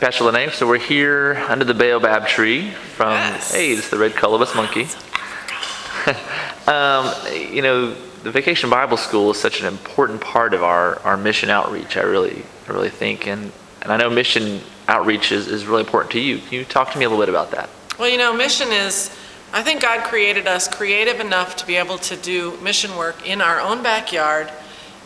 Pastor Lynnae. So we're here under the baobab tree from, hey, it's the red colobus monkey. The Vacation Bible School is such an important part of our mission outreach, I really think. And I know mission outreach is really important to you. Can you talk to me a little bit about that? Well, mission is, I think God created us creative enough to be able to do mission work in our own backyard,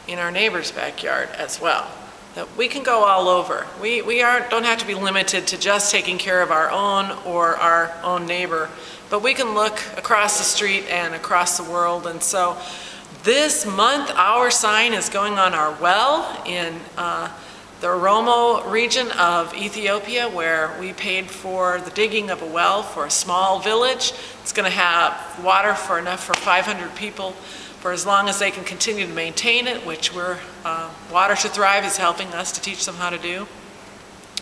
in our neighbor's backyard as well. That we can go all over. We don't have to be limited to just taking care of our own or our own neighbor, but we can look across the street and across the world. And so this month our sign is going on our well in the Oromo region of Ethiopia, where we paid for the digging of a well for a small village. It's going to have water for enough for 500 people for as long as they can continue to maintain it, which Water to Thrive is helping us to teach them how to do.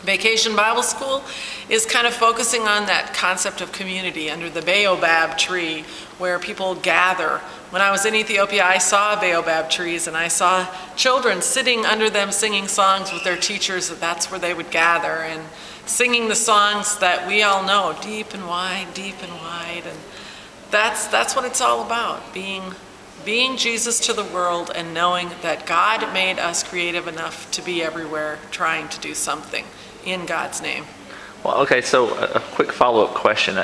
Vacation Bible School is kind of focusing on that concept of community under the baobab tree where people gather. When I was in Ethiopia, I saw baobab trees and I saw children sitting under them singing songs with their teachers. That's where they would gather and singing the songs that we all know, deep and wide, deep and wide. And that's what it's all about, being Jesus to the world and knowing that God made us creative enough to be everywhere trying to do something in God's name. Well, okay, so a quick follow-up question.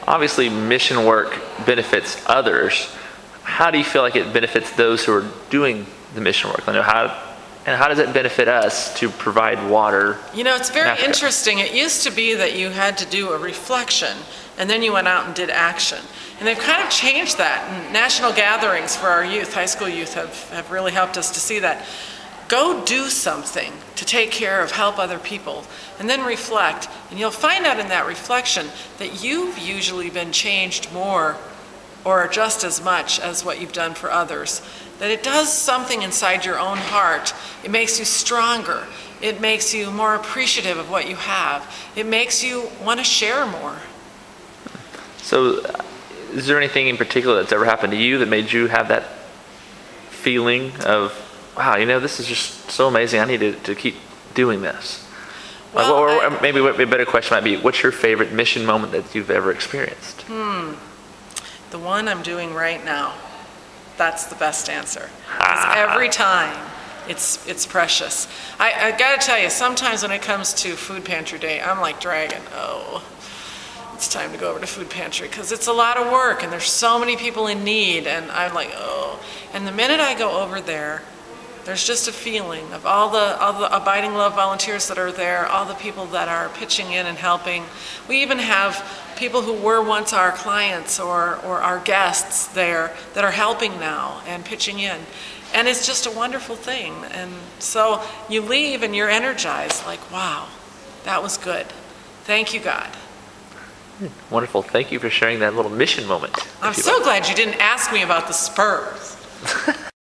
Obviously, mission work benefits others. How do you feel like it benefits those who are doing the mission work? How does it benefit us to provide water? It's very interesting. It used to be that you had to do a reflection and then you went out and did action. And they've kind of changed that. And national gatherings for our youth, high school youth, have really helped us to see that. Go do something to take care of, help other people, and then reflect. And you'll find out in that reflection that you've usually been changed more or just as much as what you've done for others. That it does something inside your own heart. It makes you stronger. It makes you more appreciative of what you have. It makes you want to share more. So, is there anything in particular that's ever happened to you that made you have that feeling of, wow, this is just so amazing, I need to keep doing this? Well, or maybe a better question might be, what's your favorite mission moment that you've ever experienced? The one I'm doing right now. That's the best answer. Because every time, it's precious. I got to tell you, sometimes when it comes to food pantry day, I'm like dragging, it's time to go over to food pantry because it's a lot of work and there's so many people in need, and I'm like, and the minute I go over there, there's just a feeling of all the Abiding Love volunteers that are there, all the people that are pitching in and helping. We even have people who were once our clients or our guests there that are helping now and pitching in. And it's just a wonderful thing. And so you leave and you're energized, like, wow, that was good. Thank you, God. Wonderful. Thank you for sharing that little mission moment. I'm so glad you didn't ask me about the Spurs.